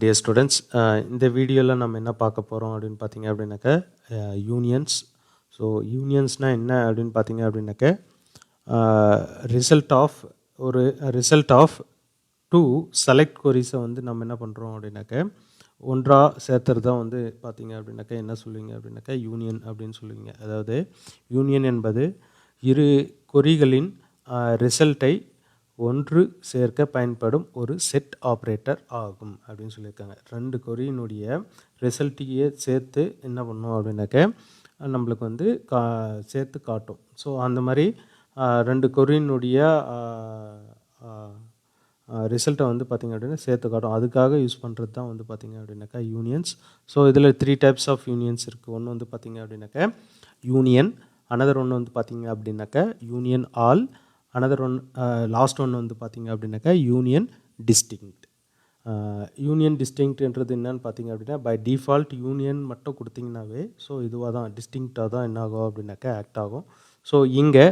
Dear students, இந்த வீடியோவில் நம்ம என்ன பார்க்க போகிறோம் அப்படின்னு பார்த்தீங்க அப்படின்னாக்க யூனியன்ஸ். ஸோ யூனியன்ஸ்னால் என்ன அப்படின்னு பார்த்தீங்க அப்படின்னாக்க ரிசல்ட் ஆஃப் டூ செலக்ட் கொரிஸை வந்து நம்ம என்ன பண்ணுறோம் அப்படின்னாக்க ஒன்றாக சேர்த்துறது தான் வந்து பார்த்தீங்க அப்படின்னாக்க என்ன சொல்லுவீங்க அப்படின்னாக்க யூனியன் அப்படின்னு சொல்லுவீங்க. அதாவது யூனியன் என்பது இரு கொரிகளின் ரிசல்ட்டை ஒன்று சேர்க்க பயன்படும் ஒரு செட் ஆப்ரேட்டர் ஆகும் அப்படின்னு சொல்லியிருக்காங்க. ரெண்டு கொரியினுடைய ரிசல்ட்டையே சேர்த்து என்ன பண்ணோம் அப்படின்னாக்க நம்மளுக்கு வந்து சேர்த்து காட்டும். ஸோ அந்த மாதிரி ரெண்டு கொரியினுடைய ரிசல்ட்டை வந்து பார்த்திங்க அப்படின்னா சேர்த்து காட்டும். அதுக்காக யூஸ் பண்ணுறது தான் வந்து பார்த்திங்க அப்படின்னாக்கா யூனியன்ஸ். ஸோ இதில் 3 டைப்ஸ் ஆஃப் யூனியன்ஸ் இருக்குது. ஒன்று வந்து பார்த்திங்க அப்படின்னாக்க யூனியன், அனதர் ஒன்று வந்து பார்த்திங்க அப்படின்னாக்க union all, another one last ஒன்று வந்து பார்த்திங்க அப்படின்னாக்கா யூனியன் டிஸ்டிங்க்ட். யூனியன் டிஸ்டிங்க்ட்ன்றது என்னன்னு பார்த்திங்க அப்படின்னா பை டிஃபால்ட் யூனியன் மட்டும் கொடுத்திங்கனாவே ஸோ இதுவாக தான் டிஸ்டிங்க்டாக தான் என்ன ஆகும் அப்படின்னாக்கா ஆக்ட் ஆகும். ஸோ இங்கே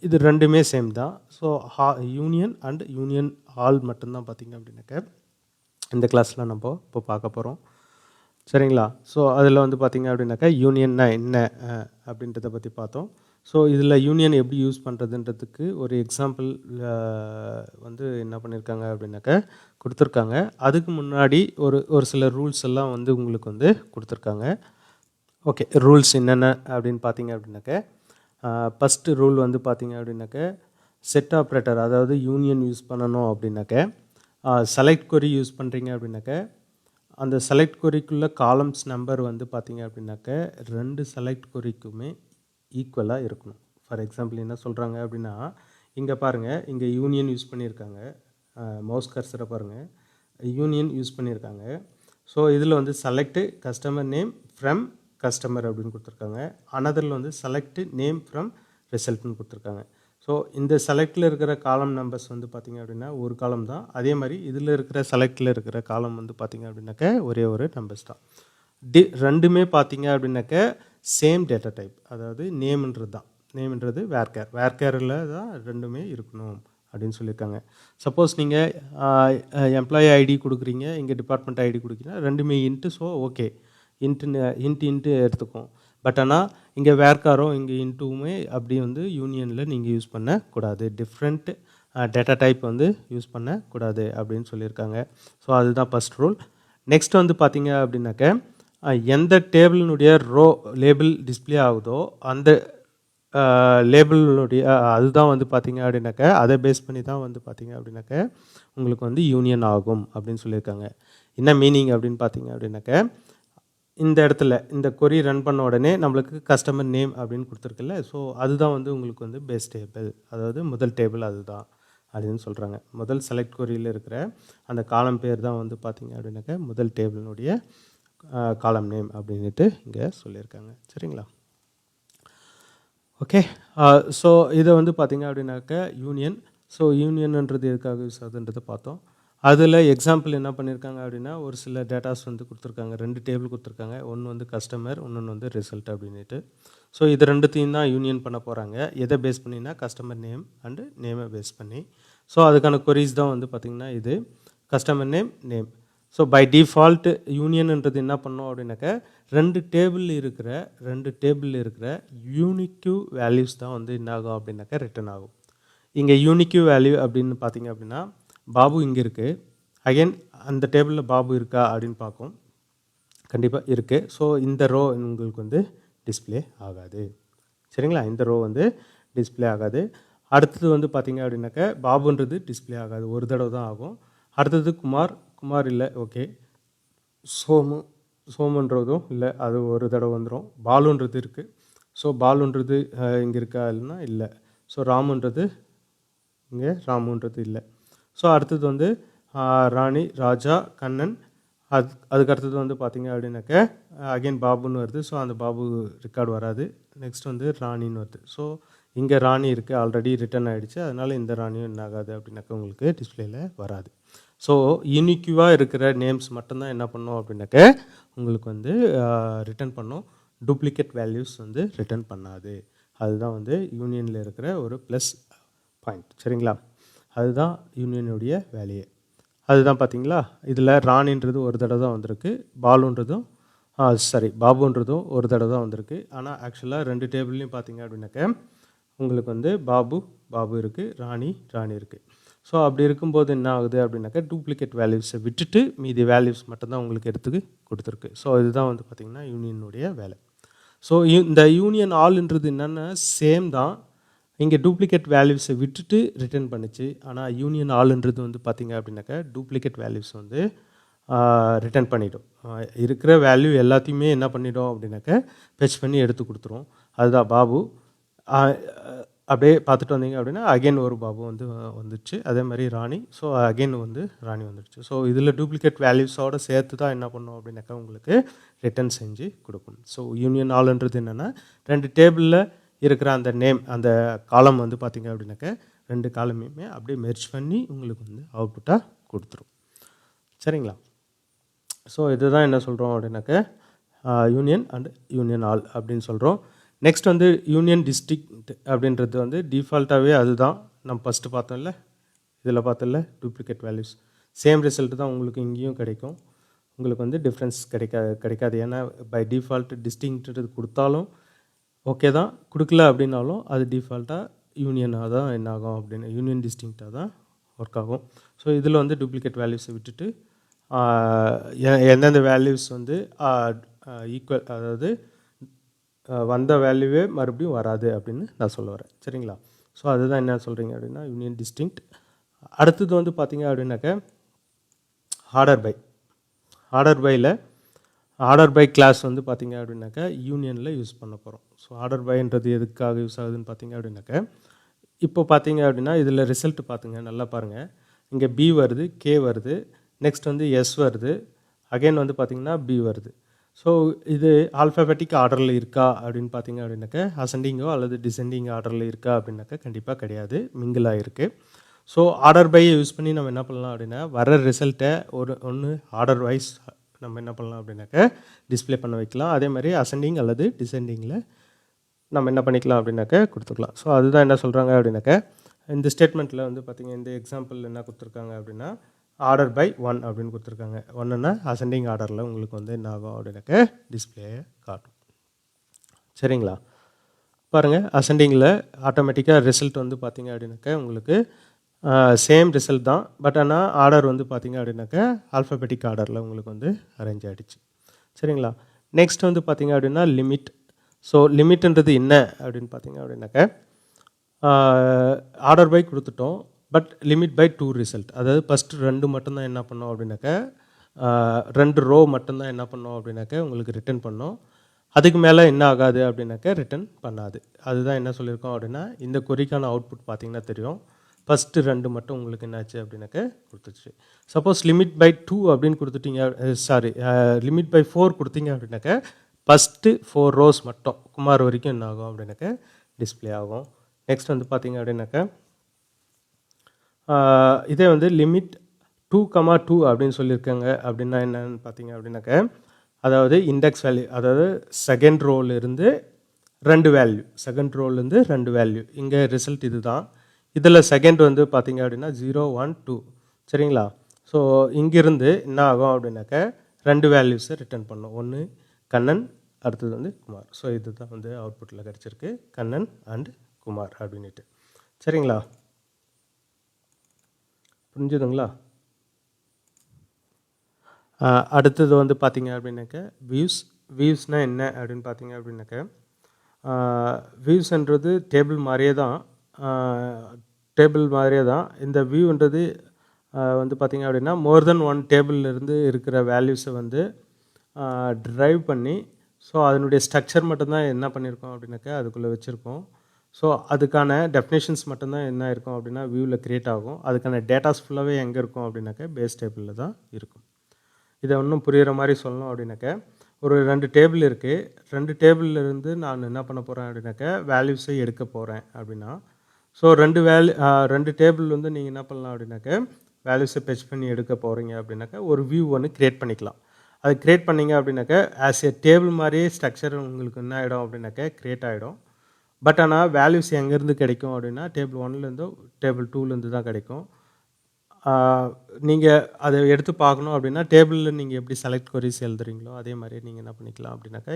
இது ரெண்டுமே சேம் தான். So union and union all மட்டும்தான் பார்த்திங்க அப்படின்னாக்க இந்த கிளாஸில் நம்ம இப்போ பார்க்க போகிறோம். சரிங்களா? ஸோ அதில் வந்து பார்த்திங்க அப்படின்னாக்கா யூனியன்னா என்ன அப்படின்றத பற்றி பார்த்தோம். ஸோ இதில் யூனியன் எப்படி யூஸ் பண்ணுறதுன்றதுக்கு ஒரு எக்ஸாம்பிள் வந்து என்ன பண்ணியிருக்காங்க அப்படின்னாக்கா கொடுத்துருக்காங்க. அதுக்கு முன்னாடி ஒரு சில ரூல்ஸ் எல்லாம் வந்து உங்களுக்கு வந்து கொடுத்துருக்காங்க. ஓகே, ரூல்ஸ் என்னென்ன அப்படின்னு பார்த்தீங்க அப்படின்னாக்க ஃபஸ்ட்டு ரூல் வந்து பார்த்திங்க அப்படின்னாக்க செட் ஆப்ரேட்டர், அதாவது யூனியன் யூஸ் பண்ணணும் அப்படின்னாக்க செலக்ட் கொரி யூஸ் பண்ணுறீங்க அப்படின்னாக்க அந்த செலக்ட் கொரிக்குள்ளே காலம்ஸ் நம்பர் வந்து பார்த்திங்க அப்படின்னாக்க ரெண்டு செலக்ட் கொரிக்குமே ஈக்குவலாக இருக்கணும். ஃபார் எக்ஸாம்பிள் என்ன சொல்கிறாங்க அப்படின்னா இங்கே பாருங்கள், இங்கே யூனியன் யூஸ் பண்ணியிருக்காங்க. மவுஸ் கர்சரை பாருங்கள், யூனியன் யூஸ் பண்ணியிருக்காங்க. ஸோ இதில் வந்து select customer name from customer அப்படின்னு கொடுத்துருக்காங்க. அனதரில் வந்து செலக்ட் நேம் ஃப்ரம் ரிசல்ட்னு கொடுத்துருக்காங்க. ஸோ இந்த செலக்டில் இருக்கிற காலம் நம்பர்ஸ் வந்து பார்த்திங்க அப்படின்னா ஒரு காலம் தான். அதே மாதிரி இதில் இருக்கிற செலக்டில் இருக்கிற காலம் வந்து பார்த்திங்க அப்படின்னாக்க ஒரே ஒரு நம்பர்ஸ் தான். ரெண்டுமே பார்த்திங்க அப்படின்னாக்க சேம் டேட்டா டைப், அதாவது நேம்ன்றது வேர்கேரில் தான் ரெண்டுமே இருக்கணும் அப்படின்னு சொல்லியிருக்காங்க. சப்போஸ் நீங்கள் எம்ப்ளாயி ஐடி கொடுக்குறீங்க, இங்கே டிபார்ட்மெண்ட் ஐடி கொடுக்குறீங்கன்னா ரெண்டுமே இன்ட்டு, ஸோ ஓகே இன்ட்டு எடுத்துக்கும். பட் ஆனால் இங்கே வேர்காரோ இங்கே இன்ட்டுமே அப்படி வந்து யூனியனில் நீங்கள் யூஸ் பண்ணக்கூடாது. டிஃப்ரெண்ட் டேட்டா டைப் வந்து யூஸ் பண்ணக்கூடாது அப்படின்னு சொல்லியிருக்காங்க. ஸோ அதுதான் ஃபஸ்ட் ரூல். நெக்ஸ்ட் வந்து பார்த்திங்க அப்படின்னாக்க எந்த டேபிளினுடைய ரோ லேபிள் டிஸ்பிளே ஆகுதோ அந்த லேபிளுடைய அதுதான் வந்து பார்த்திங்க அப்படின்னாக்க அதை பேஸ் பண்ணி தான் வந்து பார்த்திங்க அப்படின்னாக்க உங்களுக்கு வந்து யூனியன் ஆகும் அப்படின்னு சொல்லியிருக்காங்க. என்ன மீனிங் அப்படின்னு பார்த்திங்க அப்படின்னாக்க இந்த இடத்துல இந்த கொரி ரன் பண்ண உடனே நம்மளுக்கு கஸ்டமர் நேம் அப்படின்னு கொடுத்துருக்குல்ல, ஸோ அதுதான் வந்து உங்களுக்கு வந்து பேஸ் டேபிள், அதாவது முதல் டேபிள் அதுதான் அப்படின்னு சொல்கிறாங்க. முதல் செலக்ட் கொரியில் இருக்கிற அந்த காலம் பேர் தான் வந்து பார்த்திங்க அப்படின்னாக்க முதல் டேபிளினுடைய காலம் நேம் அப்படின்ட்டு இங்கே சொல்லியிருக்காங்க. சரிங்களா? ஓகே, ஸோ இதை வந்து பார்த்திங்க அப்படின்னாக்க யூனியன். ஸோ யூனியன்ன்றது எதுக்காக யூஸ் ஆகுதுன்றதை பார்த்தோம். அதில் எக்ஸாம்பிள் என்ன பண்ணியிருக்காங்க அப்படின்னா ஒரு சில டேட்டாஸ் வந்து கொடுத்துருக்காங்க. 2 டேபிள் கொடுத்துருக்காங்க. ஒன்று வந்து கஸ்டமர், இன்னொன்று வந்து ரிசல்ட் அப்படின்ட்டு. ஸோ இது ரெண்டுத்தையும் தான் யூனியன் பண்ண போகிறாங்க. எதை பேஸ் பண்ணினா கஸ்டமர் நேம் அண்டு நேமை பேஸ் பண்ணி. ஸோ அதுக்கான கொரிஸ் தான் வந்து பார்த்திங்கன்னா இது customer name. So by default யூனியன்ன்றது என்ன பண்ணோம் அப்படின்னாக்க ரெண்டு டேபிள் இருக்கிற யூனிக்யூ வேல்யூஸ் தான் வந்து என்ன ஆகும் அப்படின்னாக்க ரிட்டன் ஆகும். இங்கே யூனிக்யூ வேல்யூ அப்படின்னு பார்த்திங்க அப்படின்னா பாபு இங்கே இருக்குது. அகைன் அந்த டேபிளில் பாபு இருக்கா அப்படின்னு பார்க்கும். கண்டிப்பாக இருக்குது. ஸோ இந்த ரோ உங்களுக்கு வந்து டிஸ்பிளே ஆகாது. சரிங்களா? இந்த ரோ வந்து டிஸ்பிளே ஆகாது. அடுத்தது வந்து பார்த்திங்க அப்படின்னாக்க பாபுன்றது டிஸ்பிளே ஆகாது, ஒரு தடவை தான் ஆகும். அடுத்தது குமார் இல்லை, ஓகே. சோமுன்றதும் இல்லை, அது ஒரு தடவை வந்துடும். பாலுன்றது இருக்குது. ஸோ பாலுன்றது இங்கே இருக்கா இல்லைன்னா இல்லை. ஸோ ராமுன்றது இங்கே ராமுன்றது இல்லை. ஸோ அடுத்தது வந்து ராணி, ராஜா, கண்ணன். அதுக்கு அடுத்தது வந்து பார்த்திங்க அப்படின்னாக்க அகெயின் பாபுன்னு வருது. ஸோ அந்த பாபு ரெக்கார்டு வராது. நெக்ஸ்ட் வந்து ராணின்னு வருது. ஸோ இங்கே ராணி இருக்குது, ஆல்ரெடி ரிட்டன் ஆகிடுச்சு. அதனால் இந்த ராணியும் என்ன ஆகாது அப்படின்னாக்க உங்களுக்கு டிஸ்பிளேயில் வராது. ஸோ யூனிக்யூவாக இருக்கிற நேம்ஸ் மட்டும்தான் என்ன பண்ணோம் அப்படின்னாக்க உங்களுக்கு வந்து ரிட்டன் பண்ணோம். டூப்ளிகேட் வேல்யூஸ் வந்து ரிட்டன் பண்ணாது. அதுதான் வந்து யூனியனில் இருக்கிற ஒரு ப்ளஸ் பாயிண்ட். சரிங்களா? அதுதான் யூனியனுடைய வேலையே. அதுதான் பார்த்தீங்களா, இதில் ராணின்றது ஒரு தடவை தான் வந்திருக்கு, பாலுன்றதும் பாபுன்றதும் ஒரு தடவை தான் வந்திருக்கு. ஆனால் ஆக்சுவலாக 2 டேபிள்லையும் பார்த்தீங்க அப்படின்னாக்க உங்களுக்கு வந்து பாபு இருக்குது, ராணி இருக்குது. ஸோ அப்படி இருக்கும்போது என்ன ஆகுது அப்படின்னாக்கா டூப்ளிகேட் வேல்யூஸை விட்டுட்டு மீதி வேல்யூஸ் மட்டும்தான் உங்களுக்கு எடுத்து கொடுத்துருக்கு. ஸோ இதுதான் வந்து பார்த்திங்கன்னா யூனியனுடைய வேலை. ஸோ இந்த யூனியன் ஆல்ன்றது என்னென்னா சேம் தான், இங்கே டூப்ளிகேட் வேல்யூஸை விட்டுட்டு ரிட்டர்ன் பண்ணிச்சு. ஆனால் யூனியன் ஆல்ன்றது வந்து பார்த்திங்க அப்படின்னாக்கா டூப்ளிகேட் வேல்யூஸ் வந்து ரிட்டர்ன் பண்ணிவிடும். இருக்கிற வேல்யூ எல்லாத்தையுமே என்ன பண்ணிவிடும் அப்படின்னாக்கா ஃபெச் பண்ணி எடுத்து கொடுத்துரும். அதுதான் பாபு. அப்படியே பார்த்துட்டு வந்தீங்க அப்படின்னா அகெயின் ஒரு பாபு வந்து வந்துடுச்சு, அதே மாதிரி ராணி. ஸோ அகெயின் வந்து ராணி வந்துடுச்சு. ஸோ இதில் டூப்ளிகேட் வேல்யூஸோடு சேர்த்து தான் என்ன பண்ணும் அப்படின்னாக்கா உங்களுக்கு ரிட்டர்ன் செஞ்சு கொடுக்கும். ஸோ யூனியன் ஆல்ன்றது என்னென்னா 2 டேபிளில் இருக்கிற அந்த நேம், அந்த காலம் வந்து பார்த்திங்க அப்படின்னாக்கா 2 காலமையுமே அப்படியே மெர்ஜ் பண்ணி உங்களுக்கு வந்து அவுட்புட்டாக கொடுத்துரும். சரிங்களா? ஸோ இதுதான் என்ன சொல்கிறோம் அப்படின்னாக்கா யூனியன் அண்ட் யூனியன் ஆல் அப்படின்னு சொல்கிறோம். நெக்ஸ்ட் வந்து யூனியன் டிஸ்ட்ரிக்ட் அப்படின்றது வந்து டிஃபால்ட்டாகவே அதுதான் நம்ம ஃபஸ்ட்டு பார்த்தோம்ல, இதில் பார்த்தோம்ல டூப்ளிகேட் வேல்யூஸ் சேம் ரிசல்ட் தான் உங்களுக்கு இங்கேயும் கிடைக்கும். உங்களுக்கு வந்து டிஃப்ரென்ஸ் கிடைக்காது. ஏன்னா பை டிஃபால்ட் டிஸ்டிங்க்ட்றது கொடுத்தாலும் ஓகே தான், கொடுக்கல அப்படின்னாலும் அது டிஃபால்ட்டாக யூனியனாக தான் என்ன ஆகும் அப்படின்னு யூனியன் டிஸ்டிங்க்டாக தான் ஒர்க் ஆகும். ஸோ இதில் வந்து டூப்ளிகேட் வேல்யூஸை விட்டுட்டு எந்தெந்த வேல்யூஸ் வந்து ஈக்குவல், அதாவது வந்த வேல்யூவே மறுபடியும் வராது அப்படின்னு நான் சொல்ல வரேன். சரிங்களா? ஸோ அதுதான் என்ன சொல்கிறீங்க அப்படின்னா யூனியன் டிஸ்டிங்க்ட். அடுத்தது வந்து பார்த்திங்க அப்படின்னாக்க ஆர்டர் பை கிளாஸ் வந்து பார்த்திங்க அப்படின்னாக்கா யூனியனில் யூஸ் பண்ண போகிறோம். ஸோ ஆர்டர் பைன்றது எதுக்காக யூஸ் ஆகுதுன்னு பார்த்திங்க அப்படின்னாக்க இப்போ பார்த்திங்க அப்படின்னா இதில் ரிசல்ட் பார்த்துங்க, நல்லா பாருங்கள். இங்கே பி வருது, கே வருது, நெக்ஸ்ட் வந்து எஸ் வருது, அகைன் வந்து பார்த்திங்கன்னா பி வருது. ஸோ இது ஆல்ஃபபெட்டிக் ஆர்டரில் இருக்கா அப்படின்னு பார்த்தீங்க அப்படின்னாக்க அசெண்டிங்கோ அல்லது டிசெண்டிங் ஆர்டரில் இருக்கா அப்படின்னாக்கா கண்டிப்பாக கிடையாது, மிங்கிளாக இருக்குது. ஸோ ஆர்டர் பையை யூஸ் பண்ணி நம்ம என்ன பண்ணலாம் அப்படின்னா வர ரிசல்ட்டை ஒன்று ஆர்டர் வைஸ் நம்ம என்ன பண்ணலாம் அப்படின்னாக்க டிஸ்பிளே பண்ண வைக்கலாம். அதே மாதிரி அசெண்டிங் அல்லது டிசெண்டிங்கில் நம்ம என்ன பண்ணிக்கலாம் அப்படின்னாக்க கொடுத்துக்கலாம். ஸோ அதுதான் என்ன சொல்கிறாங்க அப்படின்னாக்க இந்த ஸ்டேட்மெண்ட்டில் வந்து பார்த்திங்க, இந்த எக்ஸாம்பிள் என்ன கொடுத்துருக்காங்க அப்படின்னா ஆர்டர் பை 1 அப்படின்னு கொடுத்துருக்காங்க. 1ன்னா அசெண்டிங் ஆர்டரில் உங்களுக்கு வந்து என்ன ஆகும் அப்படின்னாக்க டிஸ்பிளேயை காட்டும். சரிங்களா? பாருங்கள், அசெண்டிங்கில் ஆட்டோமேட்டிக்காக ரிசல்ட் வந்து பார்த்திங்க அப்படின்னாக்க உங்களுக்கு சேம் ரிசல்ட் தான், பட் ஆனால் ஆர்டர் வந்து பார்த்திங்க அப்படின்னாக்க ஆல்ஃபபெட்டிக் ஆர்டரில் உங்களுக்கு வந்து அரேஞ்ச் ஆகிடுச்சு. சரிங்களா? நெக்ஸ்ட் வந்து பார்த்திங்க அப்படின்னா லிமிட். ஸோ லிமிட்ன்றது என்ன அப்படின்னு பார்த்திங்க அப்படின்னாக்க ஆர்டர் பை கொடுத்துட்டோம், பட் லிமிட் பை 2 ரிசல்ட். அதாவது ஃபஸ்ட்டு 2 மட்டும்தான் என்ன பண்ணோம் அப்படின்னாக்க 2 ரோ மட்டும்தான் என்ன பண்ணோம் அப்படின்னாக்க உங்களுக்கு ரிட்டர்ன் பண்ணோம். அதுக்கு மேலே என்ன ஆகாது அப்படின்னாக்க ரிட்டர்ன் பண்ணாது. அதுதான் என்ன சொல்லியிருக்கோம் அப்படின்னா இந்த கொரிக்கான அவுட்புட் பார்த்திங்கன்னா தெரியும், ஃபஸ்ட்டு 2 மட்டும் உங்களுக்கு என்னாச்சு அப்படின்னாக்க கொடுத்துச்சு. சப்போஸ் லிமிட் பை 2 அப்படின்னு கொடுத்துட்டீங்க, லிமிட் பை 4 கொடுத்தீங்க அப்படின்னாக்க ஃபஸ்ட்டு 4 ரோஸ் மட்டும் குமார் வரைக்கும் என்ன ஆகும் அப்படின்னாக்க டிஸ்பிளே ஆகும். நெக்ஸ்ட் வந்து பார்த்திங்க அப்படின்னாக்க இதே வந்து லிமிட் 2,2 அப்படின்னு சொல்லியிருக்காங்க. அப்படின்னா என்னன்னு பார்த்தீங்க அப்படின்னாக்க அதாவது இண்டெக்ஸ் வேல்யூ, அதாவது செகண்ட் ரோலேருந்து 2 வேல்யூ, செகண்ட் ரோலேருந்து 2 வேல்யூ. இங்கே ரிசல்ட் இது தான். இதில் செகண்ட் வந்து பார்த்திங்க அப்படின்னா 0, 1, 2. சரிங்களா? ஸோ இங்கிருந்து என்ன ஆகும் அப்படின்னாக்க 2 வேல்யூஸை ரிட்டர்ன் பண்ணும். ஒன்று கண்ணன், அடுத்தது வந்து குமார். ஸோ இது தான் வந்து அவுட்புட்டில் கிடச்சிருக்கு, கண்ணன் அண்ட் குமார் அப்படின்ட்டு. சரிங்களா? புரிஞ்சுதுங்களா? அடுத்தது வந்து பார்த்திங்க அப்படின்னாக்க வியூஸ்னால் என்ன அப்படின்னு பார்த்திங்க அப்படின்னாக்க வியூஸ்ன்றது டேபிள் மாதிரியே தான். இந்த வியூன்றது வந்து பார்த்திங்க அப்படின்னா மோர் தென் 1 டேபிள்லேருந்து இருக்கிற வேல்யூஸை வந்து ட்ரைவ் பண்ணி, ஸோ அதனுடைய ஸ்ட்ரக்சர் மட்டும்தான் என்ன பண்ணியிருக்கோம் அப்படின்னாக்க அதுக்குள்ளே வச்சுருக்கோம். ஸோ அதுக்கான டெஃபினேஷன்ஸ் மட்டும்தான் என்ன இருக்கும் அப்படின்னா வியூவில் க்ரியேட் ஆகும். அதுக்கான டேட்டாஸ் ஃபுல்லாகவே எங்கே இருக்கும் அப்படின்னாக்க பேஸ் டேபிளில் தான் இருக்கும். இதை இன்னும் புரிகிற மாதிரி சொல்லணும் அப்படின்னாக்க ஒரு 2 டேபிள் இருக்குது, 2 டேபிள்லேருந்து நான் என்ன பண்ண போகிறேன் அப்படின்னாக்க வேல்யூஸை எடுக்க போகிறேன் அப்படின்னா, ஸோ 2 டேபிள் வந்து நீங்கள் என்ன பண்ணலாம் அப்படின்னாக்க வேல்யூஸை ஃபெச் பண்ணி எடுக்க போகிறீங்க அப்படின்னாக்க ஒரு வியூ ஒன்று க்ரியேட் பண்ணிக்கலாம். அது க்ரியேட் பண்ணிங்க அப்படின்னாக்க ஆஸ் ஏ டேபிள் மாதிரியே ஸ்ட்ரக்சர் உங்களுக்கு என்ன ஆகிடும் அப்படின்னாக்க க்ரியேட் ஆகிடும். பட் ஆனால் வேல்யூஸ் எங்கேருந்து கிடைக்கும் அப்படின்னா டேபிள் 1லேருந்தோ டேபிள் 2லேருந்து தான் கிடைக்கும். நீங்கள் அதை எடுத்து பார்க்கணும் அப்படின்னா டேபிளில் நீங்கள் எப்படி செலக்ட் queries எழுதுறீங்களோ அதே மாதிரி நீங்கள் என்ன பண்ணிக்கலாம் அப்படின்னாக்கா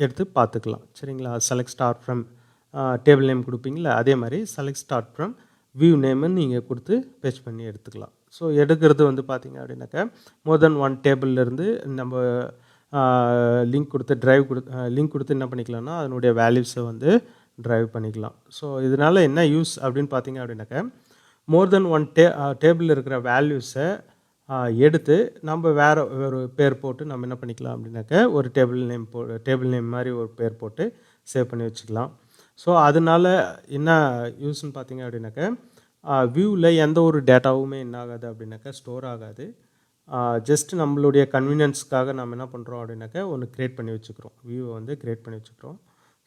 எடுத்து பார்த்துக்கலாம். சரிங்களா? Select start from table name கொடுப்பீங்களா, அதே மாதிரி செலக்ட் ஸ்டார்ட் ஃப்ரம் வியூ நேம்னு நீங்கள் கொடுத்து பேஸ்ட் பண்ணி எடுத்துக்கலாம். ஸோ எடுக்கிறது வந்து பார்த்தீங்க அப்படின்னாக்கா மோர் தென் ஒன் டேபிள்லேருந்து நம்ம லிங்க் கொடுத்து லிங்க் கொடுத்து என்ன பண்ணிக்கலாம்னா அதனுடைய வேல்யூஸை வந்து ட்ரைவ் பண்ணிக்கலாம். ஸோ இதனால் என்ன யூஸ் அப்படின்னு பார்த்தீங்க அப்படின்னாக்கா மோர் தென் ஒன் டேபிளில் இருக்கிற வேல்யூஸை எடுத்து நம்ம வேறு ஒரு பேர் போட்டு நம்ம என்ன பண்ணிக்கலாம் அப்படின்னாக்கா ஒரு டேபிள் நேம் மாதிரி ஒரு பேர் போட்டு சேவ் பண்ணி வச்சுக்கலாம். ஸோ அதனால என்ன யூஸ்ன்னு பார்த்தீங்க அப்படின்னாக்கா வியூவில் எந்த ஒரு டேட்டாவுமே என்ன ஆகாது அப்படின்னாக்கா ஸ்டோர் ஆகாது. ஜஸ்ட் நம்மளுடைய கன்வீனியன்ஸ்க்காக நம்ம என்ன பண்ணுறோம் அப்படின்னாக்கா ஒன்று க்ரியேட் பண்ணி வச்சுக்கிறோம், வியூவை வந்து க்ரியேட் பண்ணி வச்சுக்கிறோம்.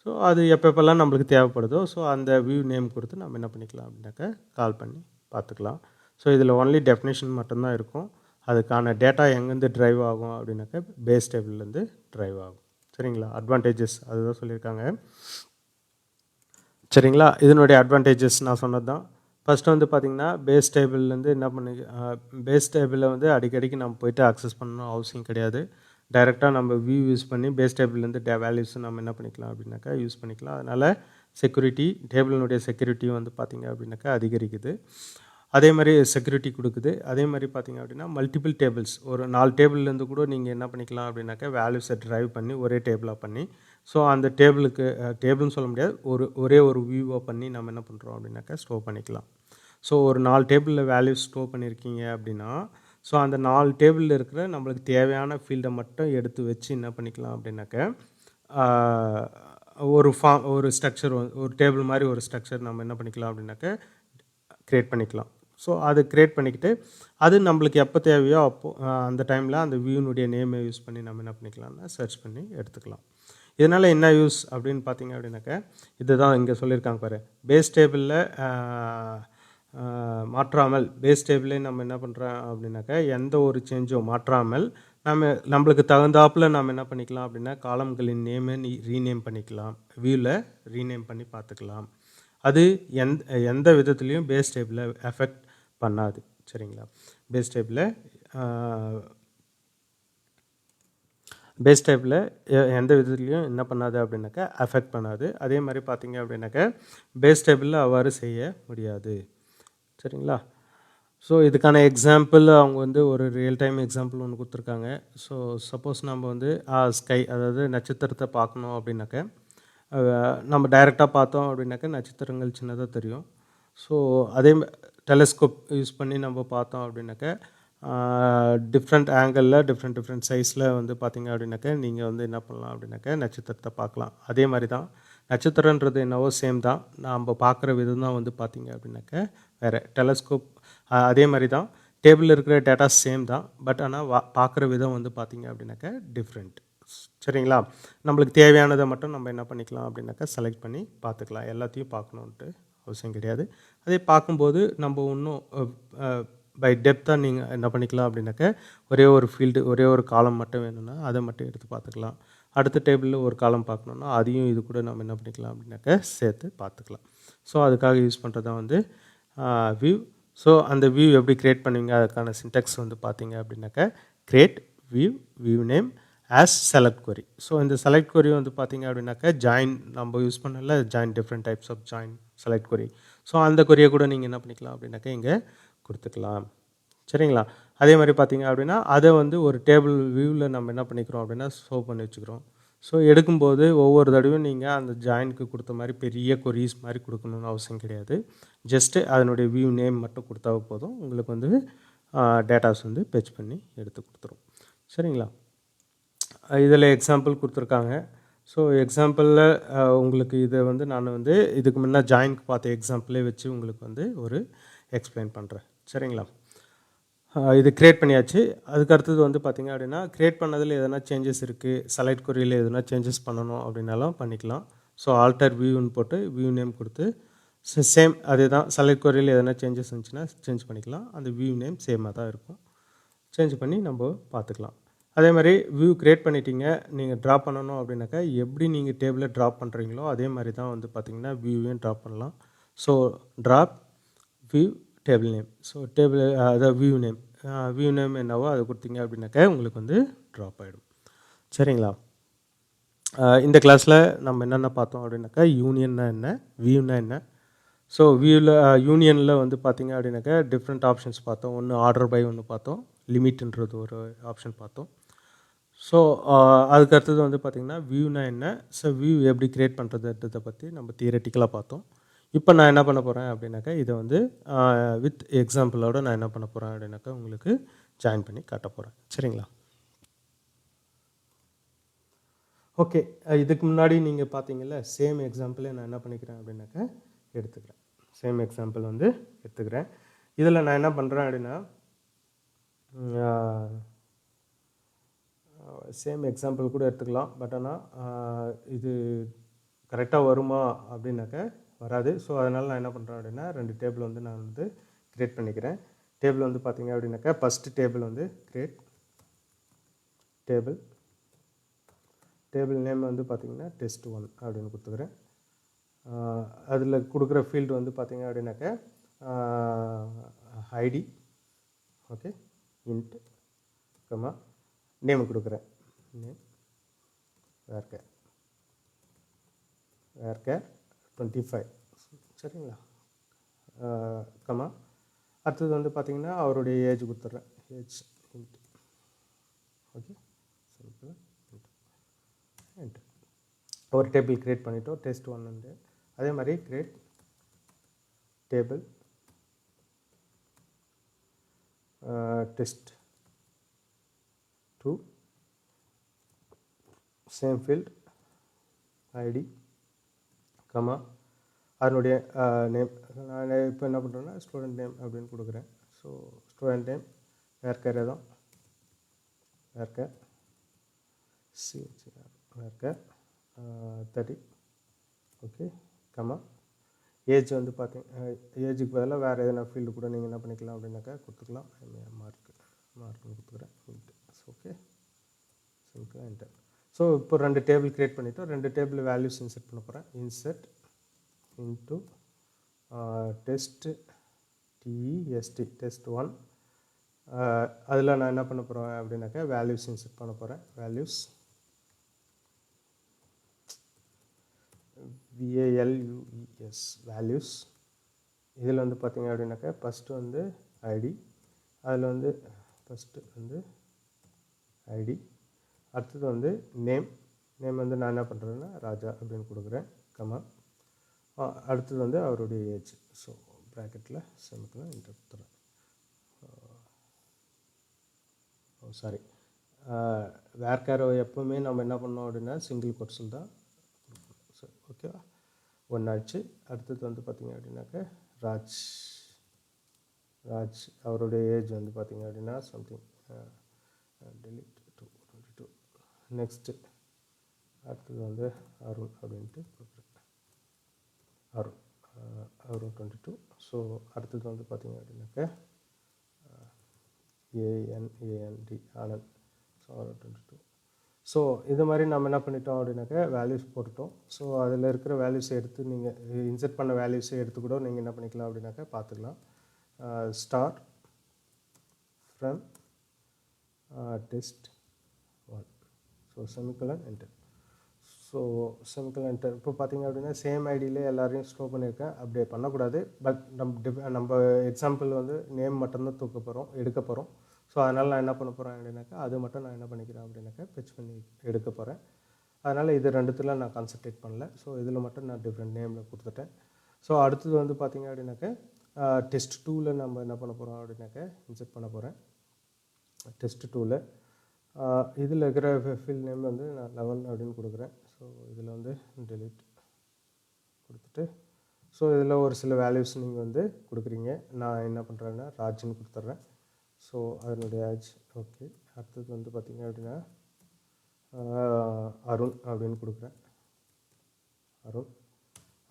ஸோ அது எப்பப்பெல்லாம் நம்மளுக்கு தேவைப்படுதோ ஸோ அந்த வியூ நேம் கொடுத்து நம்ம என்ன பண்ணிக்கலாம் அப்படின்னாக்கா கால் பண்ணி பார்த்துக்கலாம். ஸோ இதில் ஒன்லி டெஃபினேஷன் மட்டும்தான் இருக்கும். அதுக்கான டேட்டா எங்கேருந்து ட்ரைவ் ஆகும் அப்படின்னாக்கா பேஸ் டேபிள்லேருந்து ட்ரைவ் ஆகும். சரிங்களா? அட்வான்டேஜஸ் அதுதான் சொல்லியிருக்காங்க. சரிங்களா? இதனுடைய அட்வான்டேஜஸ் நான் சொன்னது தான். ஃபஸ்ட்டு வந்து பார்த்திங்கன்னா பேஸ் டேபிள்லேருந்து பேஸ் டேபிளில் வந்து அடிக்கடிக்கு நம்ம போய்ட்டு அக்சஸ் பண்ணணும் அவசியம் கிடையாது. டைரெக்டாக நம்ம வியூ யூஸ் பண்ணி பேஸ் டேபிள்லேருந்து வேல்யூஸ் நம்ம என்ன பண்ணிக்கலாம் அப்படின்னாக்கா யூஸ் பண்ணிக்கலாம். அதனால் டேபிளினுடைய செக்யூரிட்டியும் வந்து பார்த்திங்க அப்படின்னாக்கா அதிகரிக்குது. அதே மாதிரி செக்யூரிட்டி கொடுக்குது. அதே மாதிரி பார்த்திங்க அப்படின்னா மல்டிபிள் டேபிள்ஸ் ஒரு 4 டேபிள்லேருந்து கூட நீங்கள் என்ன பண்ணிக்கலாம் அப்படின்னாக்கா வேல்யூஸை ட்ரைவ் பண்ணி ஒரே டேபிளாக பண்ணி ஸோ அந்த டேபிள்னு சொல்ல முடியாது, ஒரே ஒரு வியூவாக பண்ணி நம்ம என்ன பண்ணுறோம் அப்படின்னாக்கா ஸ்டோர் பண்ணிக்கலாம். ஸோ ஒரு 4 டேபிளில் வேல்யூஸ் ஸ்டோர் பண்ணியிருக்கீங்க அப்படின்னா ஸோ அந்த 4 டேபிளில் இருக்கிற நம்மளுக்கு தேவையான ஃபீல்டை மட்டும் எடுத்து வச்சு என்ன பண்ணிக்கலாம் அப்படின்னாக்கா ஒரு ஸ்ட்ரக்சர் ஒரு டேபிள் மாதிரி ஒரு ஸ்ட்ரக்சர் நம்ம என்ன பண்ணிக்கலாம் அப்படின்னாக்கா க்ரியேட் பண்ணிக்கலாம். ஸோ அது க்ரியேட் பண்ணிக்கிட்டு அது நம்மளுக்கு எப்போ தேவையோ அப்போது அந்த டைமில் அந்த வியூனுடைய நேமை யூஸ் பண்ணி நம்ம என்ன பண்ணிக்கலாம்னா சர்ச் பண்ணி எடுத்துக்கலாம். இதனால் என்ன யூஸ் அப்படின்னு பார்த்தீங்க அப்படின்னாக்கா இதுதான் இங்கே சொல்லியிருக்காங்க பாரு. பேஸ் டேபிளில் மாற்றாமல் பேஸ் டேபிளே நம்ம என்ன பண்ணுறோம் அப்படின்னாக்கா எந்த ஒரு சேஞ்சும் மாற்றாமல் நம்மளுக்கு தகுந்தாப்பில் நம்ம என்ன பண்ணிக்கலாம் அப்படின்னா காலம்களின் நேமை ரீநேம் பண்ணிக்கலாம், வியூவில் ரீநேம் பண்ணி பார்த்துக்கலாம். அது எந்த விதத்துலேயும் பேஸ் டேபிளை எஃபெக்ட் பண்ணாது. சரிங்களா? பேஸ் டேபிளில் எந்த விதத்துலேயும் என்ன பண்ணாது அப்படின்னாக்கா அஃபெக்ட் பண்ணாது. அதே மாதிரி பார்த்தீங்க அப்படின்னாக்கா பேஸ் டேபிளில் அவ்வாறு செய்ய முடியாது. சரிங்களா? ஸோ இதுக்கான எக்ஸாம்பிள் அவங்க வந்து ஒரு ரியல் டைம் எக்ஸாம்பிள் ஒன்று கொடுத்துருக்காங்க. ஸோ சப்போஸ் நம்ம வந்து ஸ்கை அதாவது நட்சத்திரத்தை பார்க்கணும் அப்படின்னாக்கா நம்ம டைரெக்டாக பார்த்தோம் அப்படின்னாக்கா நட்சத்திரங்கள் சின்னதாக தெரியும். ஸோ அதே டெலஸ்கோப் யூஸ் பண்ணி நம்ம பார்த்தோம் அப்படின்னாக்கா டிஃப்ரெண்ட் ஆங்கிளில் டிஃப்ரெண்ட் சைஸில் வந்து பார்த்திங்க அப்படின்னாக்கா நீங்கள் வந்து என்ன பண்ணலாம் அப்படின்னாக்கா நட்சத்திரத்தை பார்க்கலாம். அதே மாதிரி தான் நட்சத்திரன்றது என்னவோ சேம் தான், நம்ம பார்க்குற விதம் தான் வந்து பார்த்திங்க அப்படின்னாக்கா வேறு. டெலஸ்கோப் அதே மாதிரி தான், டேபிளில் இருக்கிற டேட்டா சேம் தான், பட் ஆனால் பார்க்குற விதம் வந்து பார்த்திங்க அப்படின்னாக்கா டிஃப்ரெண்ட். சரிங்களா? நம்மளுக்கு தேவையானதை மட்டும் நம்ம என்ன பண்ணிக்கலாம் அப்படின்னாக்கா செலக்ட் பண்ணி பார்த்துக்கலாம். எல்லாத்தையும் பார்க்கணுன்ட்டு அவசியம் கிடையாது. அதே பார்க்கும்போது நம்ம இன்னும் பை டெப்த்தாக நீங்கள் என்ன பண்ணிக்கலாம் அப்படின்னாக்கா ஒரே ஒரு ஃபீல்டு ஒரே ஒரு காலம் மட்டும் வேணும்னா அதை மட்டும் எடுத்து பார்த்துக்கலாம். அடுத்த டேபிளில் ஒரு காலம் பார்க்கணுன்னா அதையும் இது கூட நம்ம என்ன பண்ணிக்கலாம் அப்படின்னாக்கா சேர்த்து பார்த்துக்கலாம். ஸோ அதுக்காக யூஸ் பண்ணுறது தான் வந்து வியூ. ஸோ அந்த வியூ எப்படி க்ரியேட் பண்ணுவீங்க அதுக்கான சின்டெக்ஸ் வந்து பார்த்தீங்க அப்படின்னாக்கா create view name as select query. So இந்த செலக்ட் query வந்து பார்த்திங்க அப்படின்னாக்கா ஜாயின் நம்ம யூஸ் பண்ணல, join different types of join select query. So அந்த கொரியை கூட நீங்கள் என்ன பண்ணிக்கலாம் அப்படின்னாக்கா இங்கே கொடுத்துக்கலாம். சரிங்களா? அதே மாதிரி பார்த்திங்க அப்படின்னா அதை வந்து ஒரு டேபிள் வியூவில் நம்ம என்ன பண்ணிக்கிறோம் அப்படின்னா சேவ் பண்ணி வச்சுக்கிறோம். ஸோ எடுக்கும்போது ஒவ்வொரு தடவையும் நீங்கள் அந்த ஜாயினுக்கு கொடுத்த மாதிரி பெரிய கொரீஸ் மாதிரி கொடுக்கணுன்னு அவசியம் கிடையாது. ஜஸ்ட்டு அதனுடைய வியூ நேம் மட்டும் கொடுத்தா போதும், உங்களுக்கு வந்து டேட்டாஸ் வந்து பெச் பண்ணி எடுத்து கொடுத்துரும். சரிங்களா? இதில் எக்ஸாம்பிள் கொடுத்துருக்காங்க. ஸோ எக்ஸாம்பிளில் உங்களுக்கு இதை வந்து நான் வந்து இதுக்கு முன்னே ஜாயின்க்கு பார்த்த எக்ஸாம்பிளே வச்சு உங்களுக்கு வந்து ஒரு எக்ஸ்பிளைன் பண்ணுறேன். சரிங்களா? இது க்ரியேட் பண்ணியாச்சு. அதுக்கு அடுத்தது வந்து பார்த்திங்க அப்படின்னா க்ரியேட் பண்ணதில் எதனா சேஞ்சஸ் இருக்குது, செலக்ட் கொரியில் எதனா சேஞ்சஸ் பண்ணணும் அப்படின்னாலும் பண்ணிக்கலாம். ஸோ ஆல்டர் வியூன்னு போட்டு வியூ நேம் கொடுத்து சேம் அதே தான். செலக்ட் கொரியில் எதனா சேஞ்சஸ் இருந்துச்சுன்னா சேஞ்ச் பண்ணிக்கலாம். அந்த வியூ நேம் சேமாக தான் இருக்கும், சேஞ்ச் பண்ணி நம்ம பார்த்துக்கலாம். அதே மாதிரி வியூ க்ரியேட் பண்ணிட்டீங்க, நீங்கள் ட்ராப் பண்ணணும் அப்படின்னாக்கா எப்படி நீங்கள் டேபிளை ட்ராப் பண்ணுறீங்களோ அதே மாதிரி தான் வந்து பார்த்திங்கன்னா வியூவையும் ட்ராப் பண்ணலாம். So drop view table name. So table அதாவது வியூ நேம் என்னவோ அதை கொடுத்தீங்க அப்படின்னாக்கா உங்களுக்கு வந்து ட்ராப் ஆகிடும். சரிங்களா? இந்த கிளாஸில் நம்ம என்னென்ன பார்த்தோம் அப்படின்னாக்கா யூனியன்னா என்ன, வியூனா என்ன. ஸோ வியூவில் யூனியனில் வந்து பார்த்திங்க அப்படின்னாக்கா டிஃப்ரெண்ட் ஆப்ஷன்ஸ் பார்த்தோம். ஒன்று ஆர்டர் பை ஒன்று பார்த்தோம், லிமிட்ன்றது ஒரு ஆப்ஷன் பார்த்தோம். ஸோ அதுக்கு அடுத்தது வந்து பார்த்திங்கன்னா வியூனா என்ன, ஸோ வியூ எப்படி க்ரியேட் பண்ணுறதுன்றதை பற்றி நம்ம தியரட்டிக்கலாக பார்த்தோம். இப்போ நான் என்ன பண்ண போகிறேன் அப்படின்னாக்கா இதை வந்து வித் எக்ஸாம்பிளோடு நான் என்ன பண்ண போகிறேன் அப்படின்னாக்கா உங்களுக்கு ஜாயின் பண்ணி காட்ட போகிறேன். சரிங்களா? ஓகே, இதுக்கு முன்னாடி நீங்கள் பார்த்தீங்கல்ல சேம் எக்ஸாம்பிளே நான் என்ன பண்ணிக்கிறேன் அப்படின்னாக்கா எடுத்துக்கிறேன். சேம் எக்ஸாம்பிள் வந்து எடுத்துக்கிறேன். இதில் நான் என்ன பண்ணுறேன் அப்படின்னா சேம் எக்ஸாம்பிள் கூட எடுத்துக்கலாம். பட் ஆனால் இது கரெக்டாக வருமா அப்படின்னாக்க வராது. ஸோ அதனால் நான் என்ன பண்ணுறேன் அப்படின்னா 2 டேபிள் வந்து நான் வந்து க்ரியேட் பண்ணிக்கிறேன். டேபிள் வந்து பார்த்திங்க அப்படின்னாக்கா ஃபஸ்ட்டு டேபிள் வந்து க்ரியேட் டேபிள் நேம் வந்து பார்த்திங்கன்னா test1 அப்படின்னு கொடுத்துக்கிறேன். அதில் கொடுக்குற ஃபீல்டு வந்து பார்த்திங்க அப்படின்னாக்கா ID, okay, int comma name கொடுக்குறேன். Name varchar 25. சரிங்களா? கமா அடுத்தது வந்து பார்த்திங்கன்னா அவருடைய ஏஜ் கொடுத்துட்றேன். Age int, okay, simple int. ஒரு டேபிள் க்ரியேட் பண்ணிட்டோம் test1 வந்து. அதே மாதிரி create table test2 same field ID comma அதனுடைய நேம். நான் இப்போ என்ன பண்ணுறேன்னா ஸ்டூடெண்ட் நேம் அப்படின்னு கொடுக்குறேன். ஸோ ஸ்டூடெண்ட் நேம் வேர்கேர் தான், வேர்கேர் வேர்கேர் 30, ஓகே, கமா ஏஜ் வந்து பார்த்தீங்க ஏஜுக்கு பதிலாக வேறு எதனா ஃபீல்டு கூட நீங்கள் என்ன பண்ணிக்கலாம் அப்படின்னாக்கா கொடுத்துக்கலாம். மார்க்னு கொடுத்துக்கிறேன். ஓகே, சிம்பிளாக என்டர். ஸோ இப்போ 2 டேபிள் க்ரியேட் பண்ணிவிட்டோம். 2 டேபிள் வேல்யூஸ் இன்செர்ட் பண்ண போகிறேன். Insert into test test1. அதில் நான் என்ன பண்ண போகிறேன் அப்படின்னாக்கா வேல்யூஸ் இன்செர்ட் பண்ண போகிறேன். Values VALUES values. இதில் வந்து பார்த்திங்க அப்படின்னாக்கா ஃபஸ்ட்டு வந்து ஐடி, அதில் வந்து ஃபஸ்ட்டு வந்து ஐடி, அடுத்தது வந்து நேம் வந்து நான் என்ன பண்ணுறேன்னா ராஜா அப்படின்னு கொடுக்குறேன். கமா அடுத்தது வந்து அவருடைய ஏஜ். ஸோ ப்ராக்கெட்டில் செமிக்கில் என்டர் கொடுத்துறேன். சாரி, வேர்கேர் எப்போவுமே நம்ம என்ன பண்ணோம் அப்படின்னா சிங்கிள் கோட்ஸில் தான். ஸோ ஓகேவா, ஒன்றாச்சு. அடுத்தது வந்து பார்த்திங்க அப்படின்னாக்கா ராஜ் அவருடைய ஏஜ் வந்து பார்த்திங்க அப்படின்னா சம்திங் delete 22. நெக்ஸ்ட்டு அடுத்தது வந்து அருண் அப்படின்ட்டு கொடுக்குறேன். அருண் 22. ஸோ அடுத்தது வந்து பார்த்திங்க அப்படின்னாக்கா AND Anand. So Arun 22. So இது மாதிரி நம்ம என்ன பண்ணிட்டோம் அப்படின்னாக்கா வேல்யூஸ் போட்டுட்டோம். ஸோ அதில் இருக்கிற வேல்யூஸை எடுத்து நீங்கள் இன்செர்ட் பண்ண வேல்யூஸை எடுத்து கூட நீங்கள் என்ன பண்ணிக்கலாம் அப்படின்னாக்கா பார்த்துக்கலாம். Star from test1. So semicolon enter. So semicolon enter. இப்போ பார்த்திங்க அப்படின்னா சேம் ஐடியிலே எல்லாரையும் ஸ்டோர் பண்ணியிருக்கேன். அப்படியே பண்ணக்கூடாது. பட் நம்ம எக்ஸாம்பிள் வந்து நேம் மட்டும்தான் எடுக்க போகிறோம். ஸோ அதனால் நான் என்ன பண்ண போகிறேன் அப்படின்னாக்கா அது மட்டும் நான் என்ன பண்ணிக்கிறேன் அப்படின்னாக்கா ஃபெச் பண்ணி எடுக்க போகிறேன். அதனால் இது ரெண்டுத்தில் நான் கான்சன்ட்ரேட் பண்ணல. ஸோ இதில் மட்டும் நான் டிஃப்ரெண்ட் நேமில் கொடுத்துட்டேன். ஸோ அடுத்தது வந்து பார்த்திங்க அப்படின்னாக்கா test2ல் நம்ம என்ன பண்ண போகிறோம் அப்படின்னாக்கா இன்செர்ட் பண்ண போகிறேன். test2ல் இதில் இருக்கிற ஃபீல்ட் நேம் வந்து நான் 11 அப்படின்னு கொடுக்குறேன். ஸோ இதில் வந்து delete கொடுத்துட்டு ஸோ இதில் ஒரு சில வேல்யூஸ் நீங்கள் வந்து கொடுக்குறீங்க. நான் என்ன பண்ணுறேன்னா ராஜ்னு கொடுத்துட்றேன். ஸோ அதனுடைய ஏஜ் ஓகே. அடுத்தது வந்து பார்த்திங்க அப்படின்னா அருண் அப்படின்னு கொடுக்குறேன். அருண்